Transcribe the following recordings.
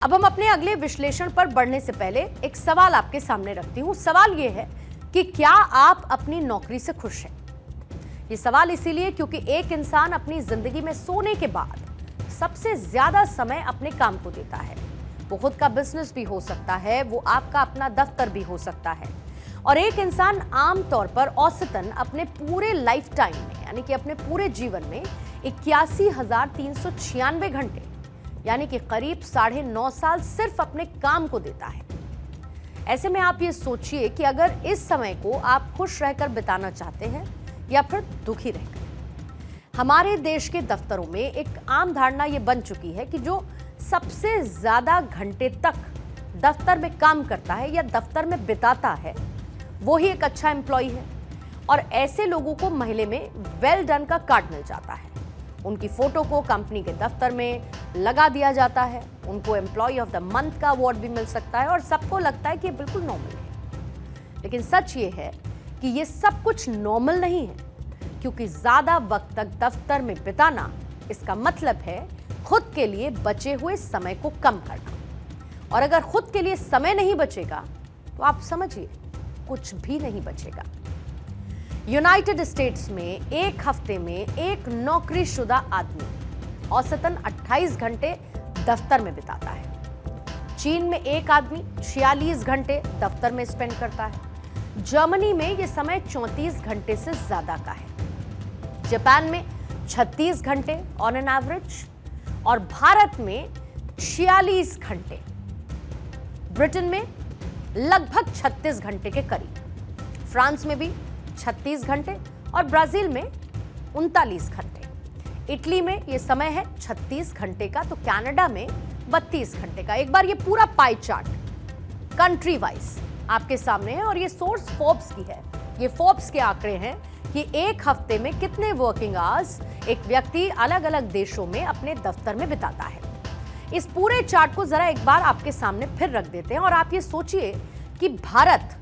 अब हम अपने अगले विश्लेषण पर बढ़ने से पहले एक सवाल आपके सामने रखती हूं। सवाल यह है कि क्या आप अपनी नौकरी से खुश हैं? ये सवाल इसीलिए क्योंकि एक इंसान अपनी जिंदगी में सोने के बाद सबसे ज्यादा समय अपने काम को देता है। वो खुद का बिजनेस भी हो सकता है, वो आपका अपना दफ्तर भी हो सकता है। और एक इंसान आमतौर पर औसतन अपने पूरे लाइफ टाइम में यानी कि अपने पूरे जीवन में 81,396 घंटे यानी कि करीब 9.5 साल सिर्फ अपने काम को देता है। ऐसे में आप ये सोचिए कि अगर इस समय को आप खुश रहकर बिताना चाहते हैं या फिर दुखी रहकर। हमारे देश के दफ्तरों में एक आम धारणा ये बन चुकी है कि जो सबसे ज्यादा घंटे तक दफ्तर में काम करता है या दफ्तर में बिताता है वो ही एक अच्छा एम्प्लॉय है। और ऐसे लोगों को महीने में वेल डन का कार्ड मिल जाता है। उनकी फोटो को कंपनी के दफ्तर में लगा दिया जाता है। उनको एम्प्लॉय ऑफ द मंथ का अवार्ड भी मिल सकता है और सबको लगता है कि ये बिल्कुल नॉर्मल है। लेकिन सच ये है कि ये सब कुछ नॉर्मल नहीं है, क्योंकि ज्यादा वक्त तक दफ्तर में बिताना इसका मतलब है खुद के लिए बचे हुए समय को कम करना। और अगर खुद के लिए समय नहीं बचेगा तो आप समझिए कुछ भी नहीं बचेगा। यूनाइटेड स्टेट्स में एक हफ्ते में एक नौकरीशुदा आदमी औसतन 28 घंटे दफ्तर में बिताता है। चीन में एक आदमी 46 घंटे दफ्तर में स्पेंड करता है। जर्मनी में यह समय 34 घंटे से ज्यादा का है। जापान में 36 घंटे ऑन एन एवरेज और भारत में 46 घंटे। ब्रिटेन में लगभग 36 घंटे के करीब। फ्रांस में भी 36 घंटे और ब्राजील में 39 घंटे। इटली में यह समय है 36 घंटे का, तो कनाडा में 32 घंटे का। एक बार ये पूरा पाई चार्ट कंट्री वाइज आपके सामने है और ये सोर्स फोर्ब्स की है। ये फोर्ब्स के आंकड़े हैं कि एक हफ्ते में कितने वर्किंग आवर्स एक व्यक्ति अलग अलग देशों में अपने दफ्तर में बिताता है। इस पूरे चार्ट को जरा एक बार आपके सामने फिर रख देते हैं और आप ये सोचिए कि भारत,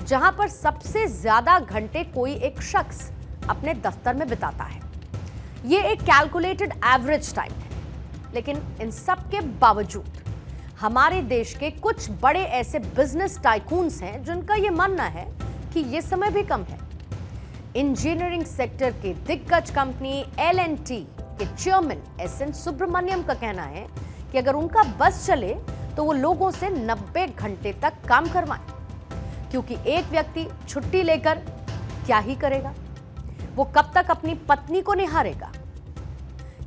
जहां पर सबसे ज्यादा घंटे कोई एक शख्स अपने दफ्तर में बिताता है, ये एक कैलकुलेटेड एवरेज टाइम है। लेकिन इन सब के बावजूद हमारे देश के कुछ बड़े ऐसे बिजनेस टाइकून्स हैं जिनका ये मानना है कि ये समय भी कम है। इंजीनियरिंग सेक्टर के दिग्गज कंपनी L&T के चेयरमैन SN सुब्रमण्यम का कहना है कि अगर उनका बस चले तो वो लोगों से 90 घंटे तक काम करवाएं, क्योंकि एक व्यक्ति छुट्टी लेकर क्या ही करेगा, वो कब तक अपनी पत्नी को निहारेगा।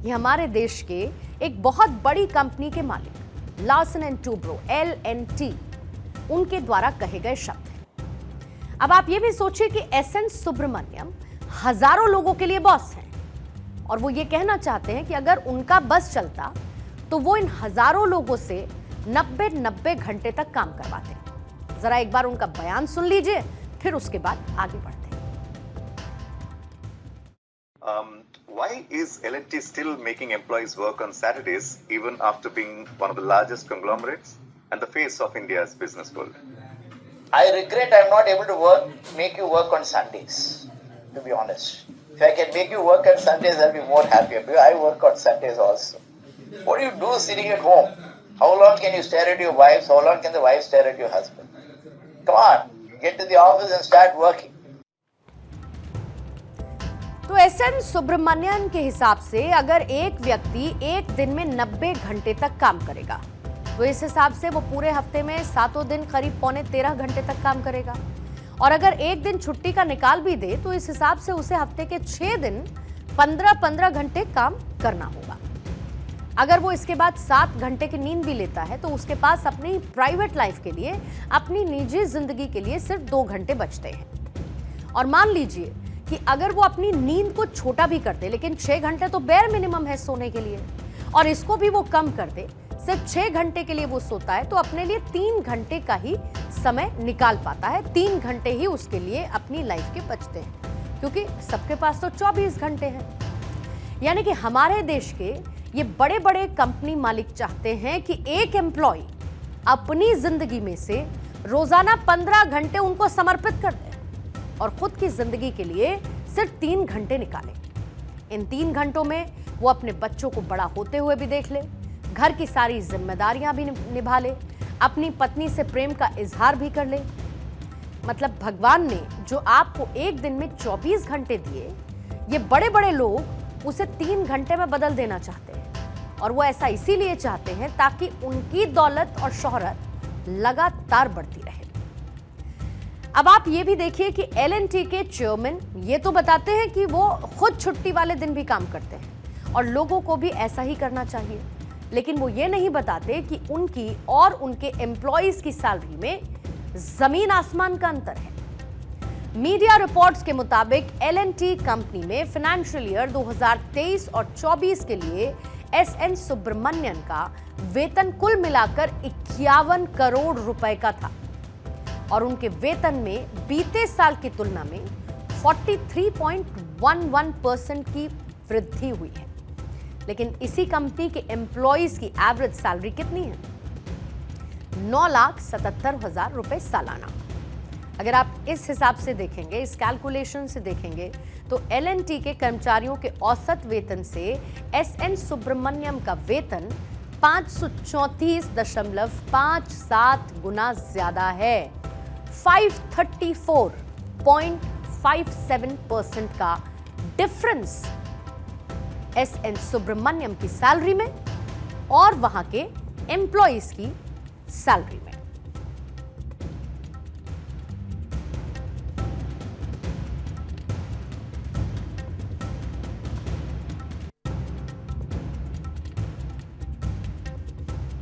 ये हमारे देश के एक बहुत बड़ी कंपनी के मालिक लार्सन एंड टूब्रो L&T उनके द्वारा कहे गए शब्द हैं। अब आप ये भी सोचिए कि SN सुब्रमण्यम हजारों लोगों के लिए बॉस हैं और वो ये कहना चाहते हैं कि अगर उनका बस चलता तो वो इन हजारों लोगों से 90 घंटे तक काम करवाते हैं। जरा एक बार उनका बयान सुन लीजिए, फिर उसके बाद आगे बढ़ते हैं। Why is L&T still making employees work on Saturdays even after being one of the largest conglomerates and the face of India's business world? I regret I'm not able to make you work on Sundays, to be honest. If I can make you work on Sundays, I'll be more happier, because I work on Sundays also. What do you do sitting at home? How long can you stare at your wives? How long can the wife stare at your husband? Come on, get to the office and start working. तो SN Subramanian के हिसाब से अगर एक व्यक्ति एक दिन में 90 घंटे तक काम करेगा तो इस हिसाब से वो पूरे हफ्ते में 7 दिन करीब 12.5 घंटे तक काम करेगा। और अगर एक दिन छुट्टी का निकाल भी दे तो इस हिसाब से उसे हफ्ते के 6 दिन 15-15 घंटे काम करना होगा। अगर वो इसके बाद 7 घंटे की नींद भी लेता है तो उसके पास अपनी प्राइवेट लाइफ के लिए, अपनी निजी जिंदगी के लिए सिर्फ 2 घंटे बचते हैं। और मान लीजिए कि अगर वो अपनी नींद को छोटा भी कर दे, लेकिन 6 घंटे तो बेयर मिनिमम है सोने के लिए, और इसको भी वो कम कर दे, सिर्फ 6 घंटे के लिए वो सोता है, तो अपने लिए 3 घंटे का ही समय निकाल पाता है। 3 घंटे ही उसके लिए अपनी लाइफ के बचते हैं, क्योंकि सबके पास तो 24 घंटे हैं। यानी कि हमारे देश के ये बड़े बड़े कंपनी मालिक चाहते हैं कि एक एम्प्लॉय अपनी जिंदगी में से रोजाना 15 घंटे उनको समर्पित कर दे और खुद की जिंदगी के लिए सिर्फ 3 घंटे निकाले। इन 3 घंटों में वो अपने बच्चों को बड़ा होते हुए भी देख ले, घर की सारी जिम्मेदारियां भी निभा ले, अपनी पत्नी से प्रेम का इजहार भी कर ले। मतलब भगवान ने जो आपको एक दिन में 24 घंटे दिए, ये बड़े बड़े लोग उसे 3 घंटे में बदल देना चाहते हैं। और वो ऐसा इसीलिए चाहते हैं ताकि उनकी दौलत और शोहरत लगातार बढ़ती रहे। अब आप ये भी देखिए कि L&T के चेयरमैन ये तो बताते हैं कि वो खुद छुट्टी वाले दिन भी काम करते हैं और लोगों को भी ऐसा ही करना चाहिए, लेकिन वो ये नहीं बताते कि उनकी और उनके एम्प्लॉइज की सैलरी में जमीन आसमान का अंतर है। मीडिया रिपोर्ट्स के मुताबिक L&T कंपनी में फाइनेंशियल ईयर 2023 और 24 के लिए SN सुब्रमण्यन का वेतन कुल मिलाकर 51 करोड़ रुपए का था और उनके वेतन में बीते साल की तुलना में 43.11% की वृद्धि हुई है। लेकिन इसी कंपनी के एम्प्लॉइज की एवरेज सैलरी कितनी है? 9,77,000 रुपए सालाना। अगर आप इस हिसाब से देखेंगे, इस कैलकुलेशन से देखेंगे, तो L&T के कर्मचारियों के औसत वेतन से SN सुब्रमण्यम का वेतन 534.57 गुना ज्यादा है। 534.57% का डिफरेंस SN सुब्रमण्यम की सैलरी में और वहां के एम्प्लॉइज की सैलरी में।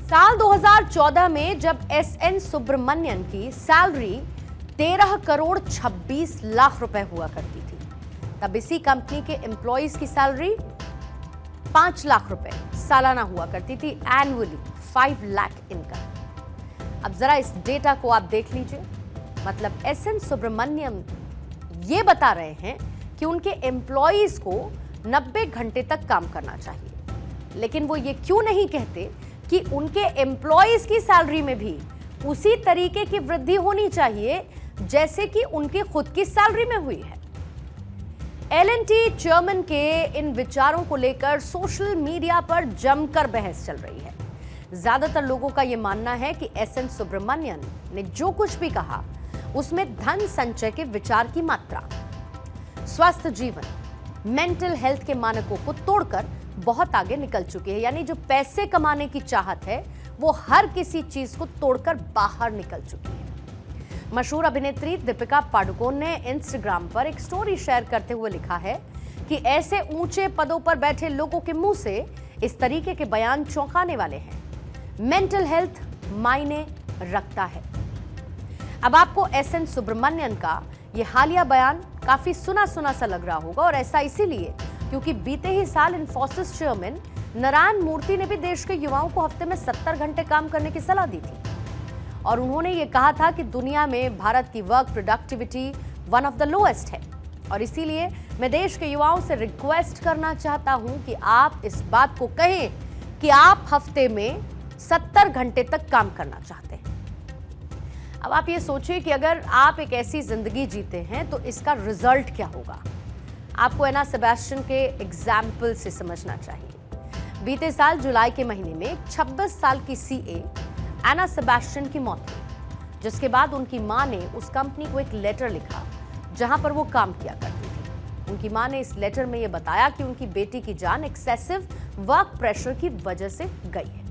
साल 2014 में जब SN सुब्रमण्यन की सैलरी 13 करोड़ 26 लाख रुपए हुआ करती थी, तब इसी कंपनी के एम्प्लॉइज की सैलरी 5 लाख रुपए सालाना हुआ करती थी, एनुअली 5 लाख इनकम। अब जरा इस डेटा को आप देख लीजिए। मतलब SN सुब्रमण्यम ये बता रहे हैं कि उनके एम्प्लॉइज को 90 घंटे तक काम करना चाहिए, लेकिन वो ये क्यों नहीं कहते कि उनके एम्प्लॉइज की सैलरी में भी उसी तरीके की वृद्धि होनी चाहिए जैसे कि उनकी खुद की सैलरी में हुई है। L&T चेयरमैन के इन विचारों को लेकर सोशल मीडिया पर जमकर बहस चल रही है। ज्यादातर लोगों का यह मानना है कि SN सुब्रमण्यन ने जो कुछ भी कहा उसमें धन संचय के विचार की मात्रा, स्वस्थ जीवन, मेंटल हेल्थ के मानकों को तोड़कर बहुत आगे निकल चुकी है। यानी जो पैसे कमाने की चाहत है वो हर किसी चीज को तोड़कर बाहर निकल चुकी है। मशहूर अभिनेत्री दीपिका पादुकोण ने इंस्टाग्राम पर एक स्टोरी शेयर करते हुए लिखा है कि ऐसे ऊंचे पदों पर बैठे लोगों के मुंह से इस तरीके के बयान चौंकाने वाले हैं। मेंटल हेल्थ मायने रखता है। अब आपको SN सुब्रमण्यन का यह हालिया बयान काफी सुना सुना सा लग रहा होगा, और ऐसा इसीलिए क्योंकि बीते ही साल इन्फोसिस चेयरमैन नारायण मूर्ति ने भी देश के युवाओं को हफ्ते में 70 घंटे काम करने की सलाह दी थी और उन्होंने ये कहा था कि दुनिया में भारत की work productivity one of the lowest है। और इसीलिए मैं देश के युवाओं से रिक्वेस्ट करना चाहता हूं कि आप इस बात को कहें कि आप हफ्ते में 70 घंटे तक काम करना चाहते हैं। अब आप ये सोचिए कि अगर आप एक ऐसी जिंदगी जीते हैं तो इसका रिजल्ट क्या होगा। आपको एना सेबेस्टियन के एग्जाम्पल से समझना चाहिए। बीते साल जुलाई के महीने में 26 साल की CA एना सेबेस्टियन की मौत हुई, जिसके बाद उनकी मां ने उस कंपनी को एक लेटर लिखा जहां पर वो काम किया करती थी। उनकी मां ने इस लेटर में यह बताया कि उनकी बेटी की जान एक्सेसिव वर्क प्रेशर की वजह से गई है।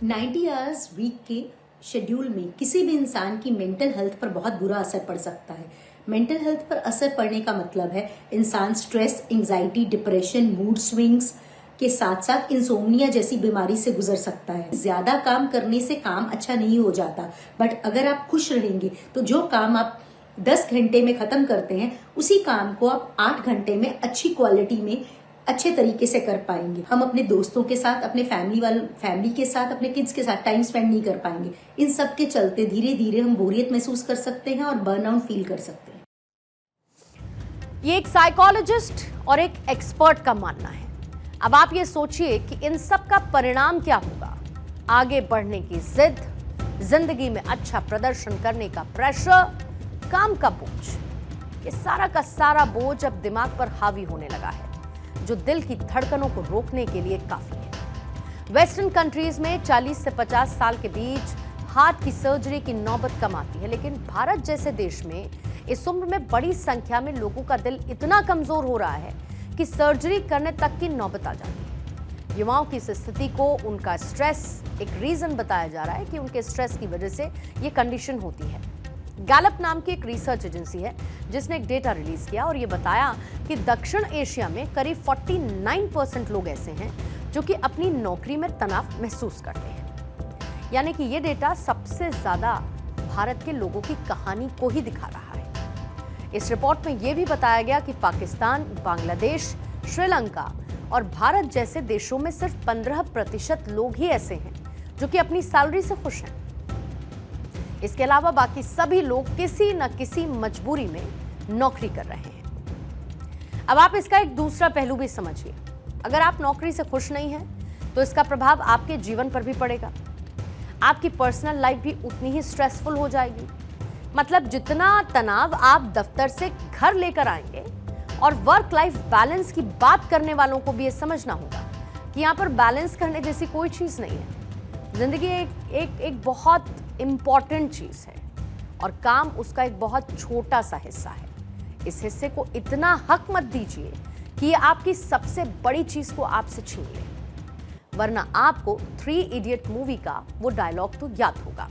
90 आवर्स वीक के शेड्यूल में किसी भी इंसान की मेंटल हेल्थ पर बहुत बुरा असर पड़ सकता है। मेंटल हेल्थ पर असर पड़ने का मतलब है इंसान stress, anxiety, depression, mood swings के साथ साथ इंसोम्निया जैसी बीमारी से गुजर सकता है। ज्यादा काम करने से काम अच्छा नहीं हो जाता, बट अगर आप खुश रहेंगे तो जो काम आप 10 घंटे में खत्म करते हैं उसी काम को आप 8 घंटे में अच्छी क्वालिटी में अच्छे तरीके से कर पाएंगे। हम अपने दोस्तों के साथ, अपने फैमिली के साथ, अपने किड्स के साथ टाइम स्पेंड नहीं कर पाएंगे। इन सब के चलते धीरे धीरे हम बोरियत महसूस कर सकते हैं और बर्नआउट फील कर सकते हैं। ये एक साइकोलॉजिस्ट और एक एक्सपर्ट का मानना है। अब आप ये सोचिए कि इन सब का परिणाम क्या होगा। आगे बढ़ने की जिद, जिंदगी में अच्छा प्रदर्शन करने का प्रेशर, काम का बोझ, ये सारा का सारा बोझ अब दिमाग पर हावी होने लगा है। जो दिल की धड़कनों को रोकने के लिए काफी है। वेस्टर्न कंट्रीज में 40 से 50 साल के बीच हार्ट की सर्जरी की नौबत कम आती है, लेकिन भारत जैसे देश में इस उम्र में बड़ी संख्या में लोगों का दिल इतना कमजोर हो रहा है कि सर्जरी करने तक की नौबत आ जाती है। युवाओं की इस स्थिति को उनका स्ट्रेस एक रीजन बताया जा रहा है कि उनके स्ट्रेस की वजह से ये कंडीशन होती है। गैलप नाम की एक रिसर्च एजेंसी है जिसने एक डेटा रिलीज किया और ये बताया कि दक्षिण एशिया में करीब 49% लोग ऐसे हैं जो कि अपनी नौकरी में तनाव महसूस करते हैं। यानी कि ये डेटा सबसे ज्यादा भारत के लोगों की कहानी को ही दिखा रहा है। इस रिपोर्ट में यह भी बताया गया कि पाकिस्तान, बांग्लादेश, श्रीलंका और भारत जैसे देशों में सिर्फ 15% लोग ही ऐसे हैं जो कि अपनी सैलरी से खुश हैं। इसके अलावा बाकी सभी लोग किसी न किसी मजबूरी में नौकरी कर रहे हैं। अब आप इसका एक दूसरा पहलू भी समझिए। अगर आप नौकरी से खुश नहीं हैं तो इसका प्रभाव आपके जीवन पर भी पड़ेगा। आपकी पर्सनल लाइफ भी उतनी ही स्ट्रेसफुल हो जाएगी। मतलब जितना तनाव आप दफ्तर से घर लेकर आएंगे, और वर्क लाइफ बैलेंस की बात करने वालों को भी ये समझना होगा कि यहाँ पर बैलेंस करने जैसी कोई चीज़ नहीं है। जिंदगी एक बहुत इंपॉर्टेंट चीज़ है और काम उसका एक बहुत छोटा सा हिस्सा है। इस हिस्से को इतना हक मत दीजिए कि ये आपकी सबसे बड़ी चीज़ को आपसे छीन ले, वरना आपको 3 इडियट मूवी का वो डायलॉग तो याद होगा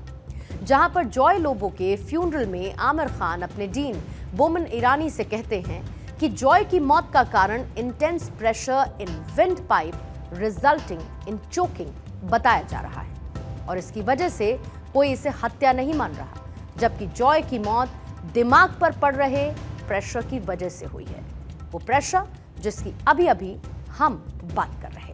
जहां पर जॉय लोबो के फ्यूनरल में आमिर खान अपने डीन बोमन ईरानी से कहते हैं कि जॉय की मौत का कारण intense pressure in wind pipe resulting in choking बताया जा रहा है और इसकी वजह से कोई इसे हत्या नहीं मान रहा, जबकि जॉय की मौत दिमाग पर पड़ रहे प्रेशर की वजह से हुई है। वो प्रेशर जिसकी अभी अभी हम बात कर रहे हैं।